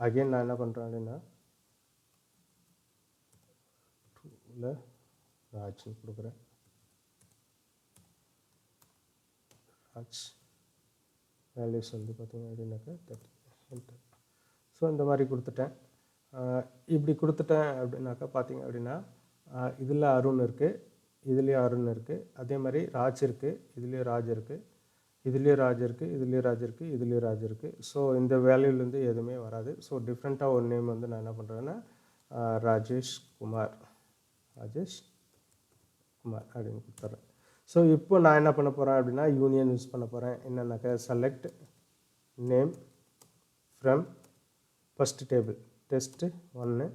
அகெயின் நான் என்ன பண்ணுறேன் அப்படின்னா டூவில் ராஜ்னு கொடுக்குறேன். ராஜ் வேல்யூஸ் வந்து பார்த்திங்க அப்படின்னாக்கா 30 என்டர். ஸோ இந்த மாதிரி கொடுத்துட்டேன். இப்படி கொடுத்துட்டேன் அப்படின்னாக்கா பார்த்தீங்க அப்படின்னா இதில் அருண் இருக்குது, இதுலேயும் அருண் இருக்குது, அதே மாதிரி ராஜ் இருக்குது, இதுலேயும் ராஜ் இருக்குது, இதுலேயும் ராஜ் இருக்குது, இதுலேயும் ராஜ் இருக்குது, இதுலேயும் ராஜ் இருக்குது. ஸோ இந்த வேல்யூலேருந்து எதுவுமே வராது. ஸோ டிஃப்ரெண்ட்டாக ஒரு நேம் வந்து நான் என்ன பண்ணுறேன்னா ராஜேஷ் குமார் அப்படின்னு கொடுத்துட்றேன். ஸோ இப்போ நான் என்ன பண்ண போகிறேன் அப்படின்னா யூனியன் யூஸ் பண்ண போகிறேன். என்னென்னாக்கா select name from first table test 1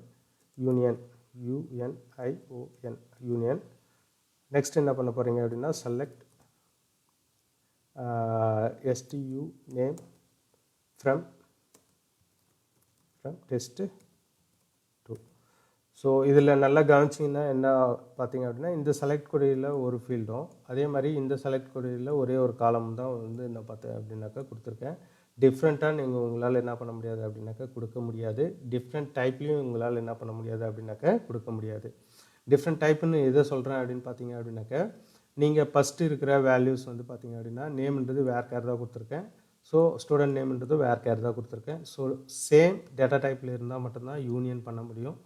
union union. Next என்ன பண்ண போகிறீங்க அப்படின்னா select stu name from test 2. So இதில் நல்லா கவனிச்சிங்கன்னா என்ன பார்த்தீங்க அப்படின்னா இந்த செலக்ட் கொரியில் ஒரு ஃபீல்டும், அதே மாதிரி இந்த செலக்ட் கொரியில் ஒரே ஒரு காலம் தான் வந்து என்ன பார்த்தேன் அப்படின்னாக்கா கொடுத்துருக்கேன். டிஃப்ரெண்ட்டாக நீங்கள் உங்களால் என்ன பண்ண முடியாது அப்படின்னாக்கா கொடுக்க முடியாது. டிஃப்ரெண்ட் டைப்லேயும் உங்களால் என்ன பண்ண முடியாது அப்படின்னாக்கா கொடுக்க முடியாது. டிஃப்ரெண்ட் டைப்புன்னு எதை சொல்கிறேன் அப்படின்னு பார்த்தீங்க அப்படின்னாக்கா நீங்கள் ஃபஸ்ட்டு இருக்கிற வேல்யூஸ் வந்து பார்த்தீங்க அப்படின்னா நேம்ன்றது வேர் கேர் தான் கொடுத்துருக்கேன். ஸோ ஸ்டூடெண்ட் நேம்ன்றது வேர் கேர் தான் கொடுத்துருக்கேன். ஸோ சேம் டேட்டா டைப்பில் இருந்தால் மட்டும்தான் யூனியன் பண்ண முடியும்.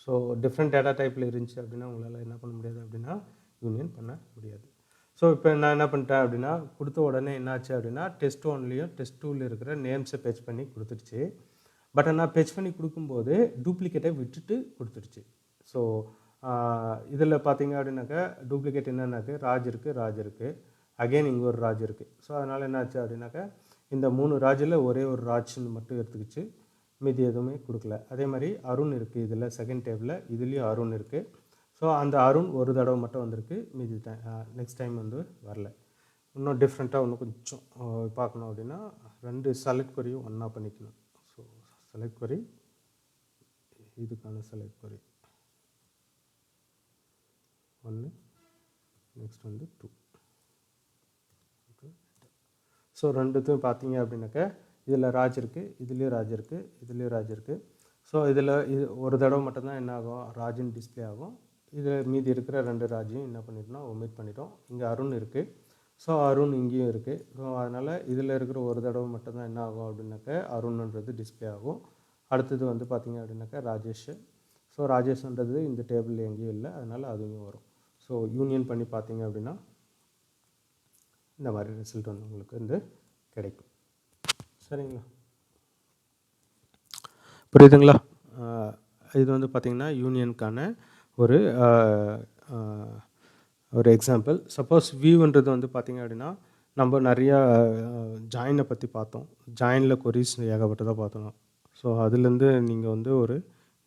ஸோ டிஃப்ரெண்ட் டேட்டா டைப்பில் இருந்துச்சு அப்படின்னா உங்களால் என்ன பண்ண முடியாது அப்படின்னா யூனியன் பண்ண முடியாது. ஸோ இப்போ நான் என்ன பண்ணிட்டேன் அப்படின்னா கொடுத்த உடனே என்னாச்சு அப்படின்னா டெஸ்ட் 1லேயும் டெஸ்ட் 2வில் இருக்கிற நேம்ஸை பெச் பண்ணி கொடுத்துருச்சு. பட் நான் பெச் பண்ணி கொடுக்கும்போது டூப்ளிகேட்டை விட்டுட்டு கொடுத்துருச்சு. ஸோ இதில் பார்த்தீங்க அப்படின்னாக்கா டூப்ளிகேட் என்னன்னாக்கா ராஜ் இருக்குது, அகெயின் இங்கே ஒரு ராஜ் இருக்குது. ஸோ அதனால் என்னாச்சு அப்படின்னாக்கா இந்த 3 ராஜில் ஒரே ஒரு ராஜ்னு மட்டும் எடுத்துக்கிச்சு, மீதி எதுவுமே கொடுக்கல. அதே மாதிரி அருண் இருக்குது இதில் செகண்ட் டேபிளில், இதுலேயும் அருண் இருக்குது. ஸோ அந்த அருண் ஒரு தடவை மட்டும் வந்திருக்கு, மீதி நெக்ஸ்ட் டைம் வந்து வரல. இன்னும் டிஃப்ரெண்ட்டாக இன்னும் கொஞ்சம் பார்க்கணும் அப்படின்னா 2 செலக்ட் கொரியும் ஒன்றா பண்ணிக்கணும். ஸோ செலக்ட் கொரி, இதுக்கான செலக்ட் கொரி 1, நெக்ஸ்ட் வந்து 2. ஸோ ரெண்டுத்தையும் பார்த்தீங்க அப்படின்னாக்கா இதில் ராஜ் இருக்குது, இதுலேயும் ராஜ் இருக்குது, இதுலேயும் ராஜ் இருக்குது. ஸோ இதில் இது ஒரு தடவை மட்டும்தான் என்ன ஆகும் ராஜின்னு டிஸ்பிளே ஆகும். இதில் மீதி இருக்கிற 2 ராஜையும் என்ன பண்ணிட்டோம்னா ஒமிட் பண்ணிட்டோம். இங்கே அருண் இருக்குது, ஸோ அருண் இங்கேயும் இருக்குது. ஸோ அதனால் இதில் இருக்கிற ஒரு தடவை மட்டும்தான் என்ன ஆகும் அப்படின்னாக்கா அருண்ன்றது டிஸ்பிளே ஆகும். அடுத்தது வந்து பார்த்திங்க அப்படின்னாக்கா ராஜேஷ். ஸோ ராஜேஷ்ன்றது இந்த டேபிளில் எங்கேயும் இல்லை, அதனால் அதுவும் வரும். ஸோ யூனியன் பண்ணி பார்த்தீங்க அப்படின்னா இந்த மாதிரி ரிசல்ட் வந்து உங்களுக்கு வந்து கிடைக்கும். சரிங்களா, புரியுதுங்களா? இது வந்து பார்த்திங்கன்னா யூனியனுக்கான ஒரு எக்ஸாம்பிள். சப்போஸ் வியூன்றது வந்து பார்த்திங்க அப்படின்னா நம்ம நிறையா ஜாயினை பற்றி பார்த்தோம். ஜாயினில் கொரிஸ் ஏகப்பட்டதாக பார்த்தோம். ஸோ அதுலேருந்து நீங்கள் வந்து ஒரு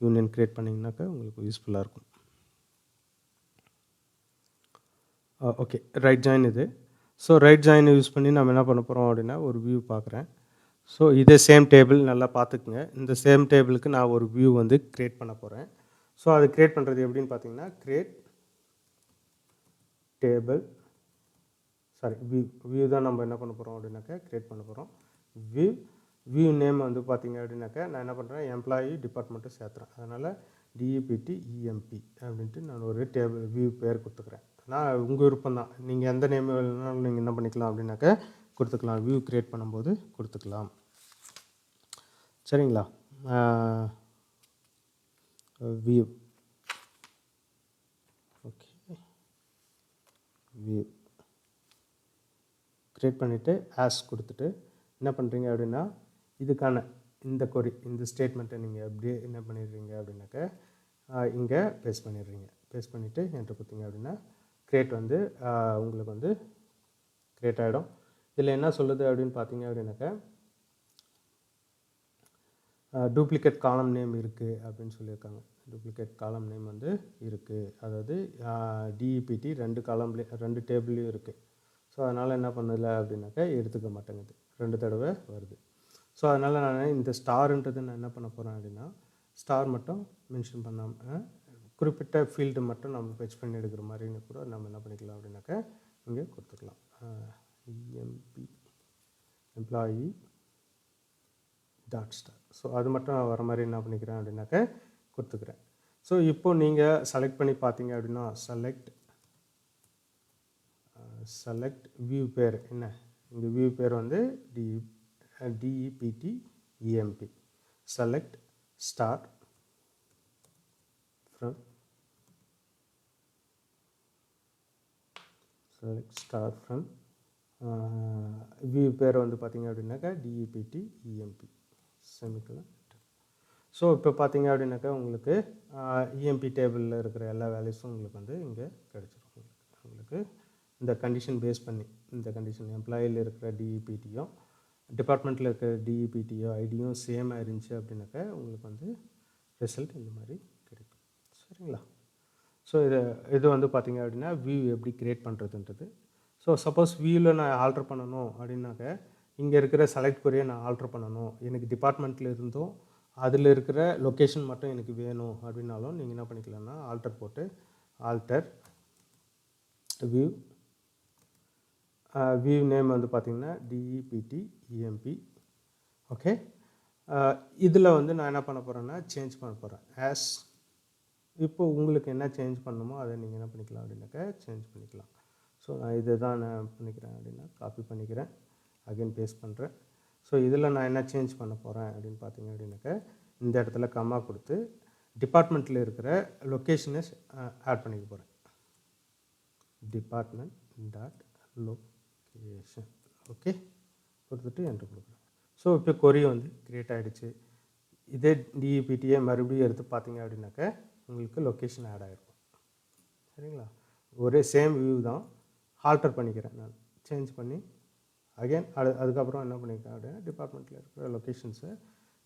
யூனியன் க்ரியேட் பண்ணிங்கனாக்கா உங்களுக்கு யூஸ்ஃபுல்லாக இருக்கும். ஓகே, ரைட் ஜாயின் இது. ஸோ ரைட் ஜாயின் யூஸ் பண்ணி நம்ம என்ன பண்ண போகிறோம் அப்படின்னா ஒரு வியூ பார்க்குறேன். ஸோ இதே சேம் டேபிள் நல்லா பார்த்துக்குங்க. இந்த சேம் டேபிளுக்கு நான் ஒரு வியூ வந்து க்ரியேட் பண்ண போகிறேன். ஸோ அது க்ரியேட் பண்ணுறது எப்படின்னு பார்த்தீங்கன்னா க்ரியேட் டேபிள், சாரி வியூ தான் நம்ம என்ன பண்ண போகிறோம் அப்படின்னாக்கா க்ரியேட் பண்ண போகிறோம். வியூ நேம் வந்து பார்த்தீங்க அப்படின்னாக்கா நான் என்ன பண்ணுறேன் எம்ப்ளாயி டிபார்ட்மெண்ட்டை சேர்த்துறேன். அதனால் DEPT அப்படின்ட்டு நான் ஒரு டேபிள் வியூ பேர் கொடுத்துக்கிறேன். நான் உங்கள் விருப்பம் தான், நீங்கள் எந்த நேம் வேணுனாலும் நீங்கள் என்ன பண்ணிக்கலாம் அப்படின்னாக்கா கொடுத்துக்கலாம். வியூ க்ரியேட் பண்ணும்போது கொடுத்துக்கலாம். சரிங்களா, வியூ ஓகே, வியூ க்ரியேட் பண்ணிவிட்டு ஆஸ் கொடுத்துட்டு என்ன பண்ணுறீங்க அப்படின்னா இதுக்கான இந்த கொரி இந்த ஸ்டேட்மெண்ட்டை நீங்கள் அப்படியே என்ன பண்ணிடுறீங்க அப்படின்னாக்கா இங்கே பேஸ்ட் பண்ணிடுறீங்க. பேஸ்ட் பண்ணிவிட்டு என்ட்ரு கொடுத்தீங்க அப்படின்னா க்ரியேட் வந்து உங்களுக்கு வந்து க்ரியேட் ஆகிடும். இதில் என்ன சொல்லுது அப்படின்னு பார்த்தீங்க அப்படின்னாக்கா டூப்ளிகேட் காலம் நேம் இருக்குது அப்படின்னு சொல்லியிருக்காங்க. டூப்ளிகேட் காலம் நேம் வந்து இருக்குது, அதாவது DEPT 2 காலம்லேயும் 2 டேபிள்லேயும் இருக்குது. ஸோ அதனால் என்ன பண்ணல அப்படின்னாக்கா எடுத்துக்க மாட்டேங்குது, 2 தடவை வருது. ஸோ அதனால் நான் இந்த ஸ்டாருன்றது நான் என்ன பண்ண போகிறேன் அப்படின்னா ஸ்டார் மட்டும் மென்ஷன் பண்ணாமல் குறிப்பிட்ட ஃபீல்டு மட்டும் நம்ம ஃபெச் பண்ணி எடுக்கிற மாதிரின்னு கூட நம்ம என்ன பண்ணிக்கலாம் அப்படின்னாக்கா இங்கே கொடுத்துக்கலாம். Employee dot star. ஸோ அது மட்டும் வர மாதிரி என்ன பண்ணிக்கிறேன் அப்படின்னாக்கா கொடுத்துக்கிறேன். ஸோ இப்போது நீங்கள் செலக்ட் பண்ணி பார்த்தீங்க அப்படின்னா செலக்ட் வியூ பேர் என்ன, இங்கே வியூ பேர் வந்து DEPT EMP select star from select star from view பேர் வந்து பார்த்திங்க அப்படின்னாக்கா டிஇபிடி இஎம்பி செமிக்கலன். ஸோ இப்போ பார்த்தீங்க அப்படின்னாக்கா உங்களுக்கு இஎம்பி டேபிளில் இருக்கிற எல்லா வேல்யூஸும் உங்களுக்கு வந்து இங்கே கிடச்சிரும். உங்களுக்கு இந்த கண்டிஷன் பேஸ் பண்ணி இந்த கண்டிஷன் எம்ப்ளாயில் இருக்கிற டிஇபிடியும் டிபார்ட்மெண்ட்டில் இருக்கிற டிஇபிடியோ ஐடியும் சேம் ஆயிருந்துச்சு அப்படின்னாக்கா உங்களுக்கு வந்து ரிசல்ட் இந்த மாதிரி கிடைக்கும். சரிங்களா? ஸோ இது வந்து பார்த்திங்க அப்படின்னா வியூ எப்படி க்ரியேட் பண்ணுறதுன்றது. ஸோ சப்போஸ் வியூவில் நான் ஆல்ட்ரு பண்ணணும் அப்படின்னாக்க இங்கே இருக்கிற செலக்ட் கொரியை நான் ஆல்ட்ரு பண்ணணும், எனக்கு டிபார்ட்மெண்ட்டில் இருந்தும் அதில் இருக்கிற லொக்கேஷன் மட்டும் எனக்கு வேணும் அப்படின்னாலும் நீங்கள் என்ன பண்ணிக்கலாம்னா ஆல்டர் போட்டு ஆல்டர் வியூ வியூ நேம் வந்து பார்த்திங்கன்னா டிஇபிடி இஎம்பி. ஓகே, இதில் வந்து நான் என்ன பண்ண போகிறேன்னா சேஞ்ச் பண்ண போகிறேன் ஆஸ். இப்போ உங்களுக்கு என்ன சேஞ்ச் பண்ணணுமோ அதை நீங்கள் என்ன பண்ணிக்கலாம் அப்படின்னாக்கா சேஞ்ச் பண்ணிக்கலாம். ஸோ நான் இதை தான் நான் பண்ணிக்கிறேன் அப்படின்னா காப்பி பண்ணிக்கிறேன், அகைன் பேஸ்ட் பண்ணுறேன். ஸோ இதில் நான் என்ன சேஞ்ச் பண்ண போகிறேன் அப்படின்னு பார்த்தீங்க அப்படின்னாக்கா இந்த இடத்துல கம்மா கொடுத்து டிபார்ட்மெண்ட்டில் இருக்கிற லொக்கேஷனை ஆட் பண்ணிக்க போகிறேன். டிபார்ட்மெண்ட் டாட் லொக்கேஷன் ஓகே கொடுத்துட்டு என்ட்ரு கொடுக்குறேன். ஸோ இப்போ கொரி வந்து க்ரியேட் ஆகிடுச்சு. இதே டிஇபிடியை மறுபடியும் எடுத்து பார்த்தீங்க அப்படின்னாக்கா உங்களுக்கு லொக்கேஷன் ஆட் ஆகிருக்கும். சரிங்களா? ஒரே சேம் வியூ தான், ஆல்டர் பண்ணிக்கிறேன் நான், சேஞ்ச் பண்ணி அகைன் அதுக்கப்புறம் என்ன பண்ணிக்கிறேன் அப்படின்னா டிபார்ட்மெண்ட்டில் இருக்கிற லொக்கேஷன்ஸை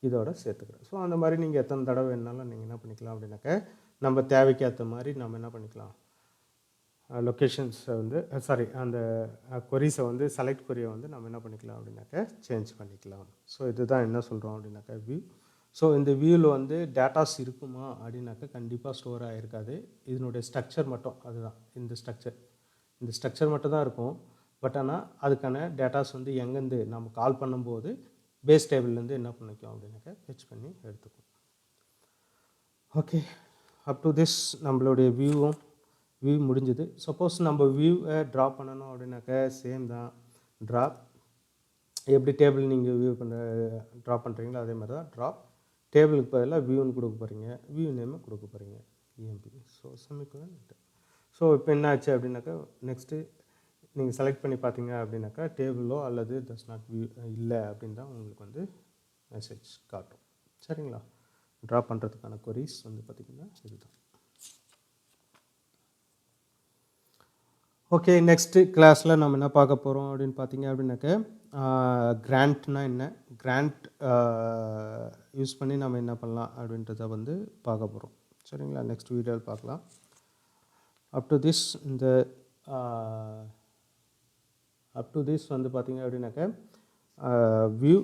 இதோட சேர்த்துக்கிறேன். ஸோ அந்த மாதிரி நீங்கள் எத்தனை தடவை வேணாலும் நீங்கள் என்ன பண்ணிக்கலாம் அப்படின்னாக்கா நம்ம தேவைக்கு ஏற்ற மாதிரி நம்ம என்ன பண்ணிக்கலாம் லொக்கேஷன்ஸை வந்து அந்த கொரிஸை வந்து செலக்ட் கொரியை வந்து நம்ம என்ன பண்ணிக்கலாம் அப்படின்னாக்கா சேஞ்ச் பண்ணிக்கலாம். ஸோ இதுதான் என்ன சொல்கிறோம் அப்படின்னாக்கா வியூ. ஸோ இந்த வியூவில் வந்து டேட்டாஸ் இருக்குமா அப்படின்னாக்கா கண்டிப்பாக ஸ்டோர் ஆகிருக்காது. இதனுடைய ஸ்ட்ரக்சர் மட்டும் அதுதான், இந்த ஸ்ட்ரக்சர் மட்டும் தான் இருக்கும். பட் ஆனால் அதுக்கான டேட்டாஸ் வந்து எங்கேருந்து நம்ம கால் பண்ணும்போது பேஸ் டேபிள்லேருந்து என்ன பண்ணிக்கும் அப்படின்னாக்கா ஃபெச் பண்ணி எடுத்துக்கும். ஓகே, அப் டு திஸ் நம்மளுடைய வியூ முடிஞ்சுது. சப்போஸ் நம்ம வியூவை ட்ராப் பண்ணணும் அப்படின்னாக்கா சேம் தான், ட்ராப் எப்படி டேபிள் நீங்கள் வியூ ட்ராப் பண்ணுறீங்களோ அதே மாதிரி தான் ட்ராப். டேபிளுக்கு பதிலாக வியூன்னு கொடுக்க போகிறீங்க, வியூ நேமை கொடுக்க போகிறீங்க இஎம்பி. ஸோ செமிக்கலன். ஸோ இப்போ என்ன ஆச்சு அப்படின்னாக்கா நெக்ஸ்ட்டு நீங்கள் செலக்ட் பண்ணி பார்த்தீங்க அப்படின்னாக்கா டேபிளோ அல்லது தஸ் நாட் வியூ இல்லை அப்படின்னு தான் உங்களுக்கு வந்து மெசேஜ் காட்டும். சரிங்களா? ட்ரா பண்ணுறதுக்கான கொரிஸ் வந்து பார்த்திங்கன்னா இதுதான். ஓகே, நெக்ஸ்ட்டு கிளாஸில் நம்ம என்ன பார்க்க போகிறோம் அப்படின்னு பார்த்தீங்க அப்படின்னாக்கா கிராண்ட்னா என்ன, கிராண்ட் யூஸ் பண்ணி நம்ம என்ன பண்ணலாம் அப்படின்றத வந்து பார்க்க போகிறோம். சரிங்களா? நெக்ஸ்ட் வீடியோவில் பார்க்கலாம். அப் டு திஸ் வந்து பார்த்திங்க அப்படின்னாக்கா வியூ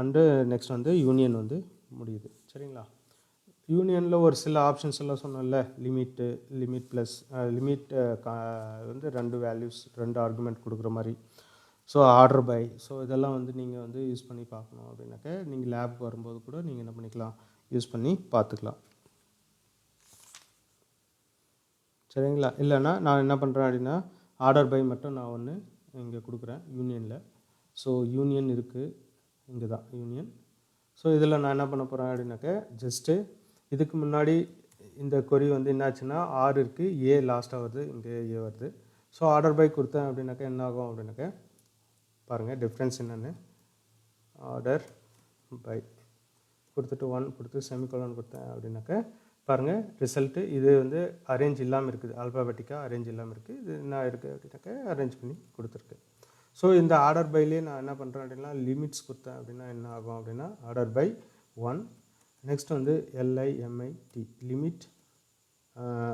அண்டு நெக்ஸ்ட் வந்து யூனியன் வந்து முடியுது. சரிங்களா? யூனியனில் ஒரு சில ஆப்ஷன்ஸ் எல்லாம் சொன்னோம்ல, லிமிட் ப்ளஸ் லிமிட் வந்து 2 வேல்யூஸ் 2 ஆர்குமெண்ட் கொடுக்குற மாதிரி. ஸோ ஆர்டர் பை, ஸோ இதெல்லாம் வந்து நீங்கள் வந்து யூஸ் பண்ணி பார்க்கணும் அப்படின்னாக்கா நீங்கள் லேபுக்கு வரும்போது கூட நீங்கள் என்ன பண்ணிக்கலாம் யூஸ் பண்ணி பார்த்துக்கலாம். சரிங்களா? இல்லைன்னா நான் என்ன பண்ணுறேன் அப்படின்னா ஆர்டர் பை மட்டும் நான் ஒன்று இங்கே கொடுக்குறேன் யூனியனில். ஸோ யூனியன் இருக்குது, இங்கே தான் யூனியன். ஸோ இதில் நான் என்ன பண்ண போகிறேன் அப்படின்னாக்கா ஜஸ்ட்டு இதுக்கு முன்னாடி இந்த கொரி வந்து என்னாச்சுன்னா ஆர் இருக்குது, ஏ லாஸ்ட்டாக வருது, இங்கே ஏ வருது. ஸோ ஆர்டர் பை கொடுத்தேன் அப்படின்னாக்கா என்ன ஆகும் அப்படின்னாக்கா பாருங்கள் டிஃப்ரென்ஸ் என்னென்னு. ஆர்டர் பை கொடுத்துட்டு 1 கொடுத்து செமிகோலன் கொடுத்தேன் அப்படின்னாக்கா பாருங்கள் ரிசல்ட்டு இது வந்து அரேஞ்ச் இல்லாமல் இருக்குது, ஆல்பாபெட்டிக்காக அரேஞ்ச் இல்லாமல் இருக்குது. இது என்ன இருக்குது அப்படின்னாக்கா அரேஞ்ச் பண்ணி கொடுத்துருக்கு. ஸோ இந்த ஆர்டர் பைலேயே நான் என்ன பண்ணுறேன் அப்படின்னா லிமிட்ஸ் கொடுத்தேன் அப்படின்னா என்ன ஆகும் அப்படின்னா ஆர்டர் பை 1, நெக்ஸ்ட் வந்து LIMIT லிமிட்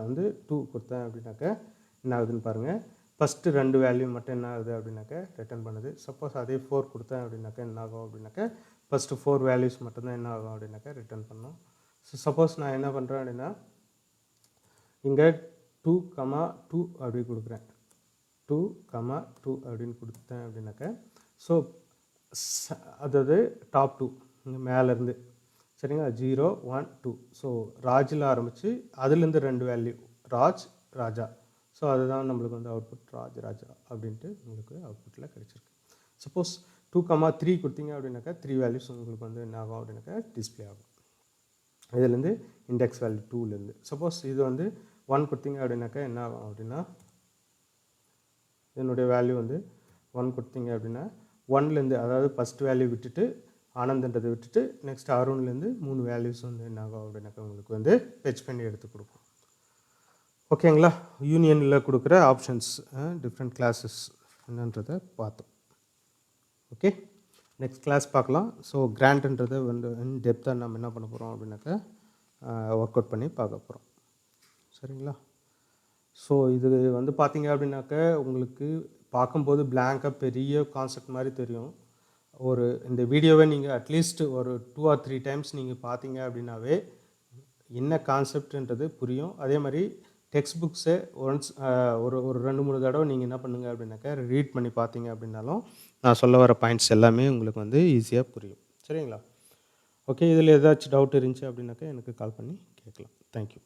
வந்து 2 கொடுத்தேன் அப்படின்னாக்கா என்ன ஆகுதுன்னு பாருங்கள். ஃபஸ்ட்டு 2 வேல்யூ மட்டும் என்ன ஆகுது அப்படின்னாக்கா ரிட்டர்ன் பண்ணுது. சப்போஸ் அதே 4 கொடுத்தேன் அப்படின்னாக்கா என்ன ஆகும் அப்படின்னாக்கா ஃபஸ்ட்டு 4 வேல்யூஸ் மட்டும்தான் என்ன ஆகும் அப்படின்னாக்கா ரிட்டர்ன் பண்ணோம். ஸோ சப்போஸ் நான் என்ன பண்ணுறேன் அப்படின்னா இங்கே 2,2 அப்படி கொடுக்குறேன், 2,2 அப்படின்னு கொடுத்தேன் அப்படின்னாக்கா ஸோ அதாவது டாப் 2 இங்கே மேலேருந்து சரிங்களா 0, 1, 2. ஸோ ராஜில் ஆரம்பித்து அதுலேருந்து 2 வேல்யூ ராஜ் ராஜா. ஸோ அதுதான் நம்மளுக்கு வந்து அவுட்புட் ராஜ் ராஜா அப்படின்ட்டு உங்களுக்கு அவுட்புட்டில் கிடச்சிருக்கு. சப்போஸ் 2,3 கொடுத்தீங்க அப்படின்னாக்கா 3 வேல்யூஸ் உங்களுக்கு வந்து என்ன ஆகும் அப்படின்னாக்கா டிஸ்பிளே ஆகும். இதுலேருந்து இண்டெக்ஸ் வேல்யூ 2லேருந்து. சப்போஸ் இது வந்து 1 கொடுத்தீங்க அப்படின்னாக்கா என்ன ஆகும் அப்படின்னா, இதனுடைய வேல்யூ வந்து 1 கொடுத்தீங்க அப்படின்னா 1லேருந்து, அதாவது ஃபஸ்ட் வேல்யூ விட்டுட்டு ஆனந்த்ன்றதை விட்டுட்டு நெக்ஸ்ட் அருண்லேருந்து 3 வேல்யூஸ் வந்து என்ன ஆகும் அப்படின்னாக்கா உங்களுக்கு வந்து ஃபெச் பண்ணி எடுத்து கொடுக்கும். ஓகேங்களா? யூனியனில் கொடுக்குற ஆப்ஷன்ஸ் டிஃப்ரெண்ட் கிளாஸஸ் என்னன்றதை பார்த்தோம். ஓகே, நெக்ஸ்ட் கிளாஸ் பார்க்கலாம். ஸோ கிராண்ட்ன்றதை வந்து இன் டெப்த்தாக நம்ம என்ன பண்ண போகிறோம் அப்படின்னாக்கா ஒர்க் அவுட் பண்ணி பார்க்க போகிறோம். சரிங்களா? ஸோ இது வந்து பார்த்தீங்க அப்படின்னாக்க உங்களுக்கு பார்க்கும்போது பிளாங்காக பெரிய கான்செப்ட் மாதிரி தெரியும். இந்த வீடியோவை நீங்கள் அட்லீஸ்ட் ஒரு 2 or 3 டைம்ஸ் நீங்கள் பார்த்தீங்க அப்படின்னாவே என்ன கான்செப்ட்ன்றது புரியும். அதே மாதிரி டெக்ஸ்ட் புக்ஸை ஒன்ஸ் ஒரு 2-3 தடவை நீங்கள் என்ன பண்ணுங்கள் அப்படின்னாக்கா ரீட் பண்ணி பார்த்தீங்க அப்படின்னாலும் நான் சொல்ல வர பாயிண்ட்ஸ் எல்லாமே உங்களுக்கு வந்து ஈஸியாக புரியும். சரிங்களா? ஓகே, இதில் ஏதாச்சும் டவுட் இருந்துச்சு அப்படின்னாக்கா எனக்கு கால் பண்ணி கேட்கலாம். தேங்க்யூ.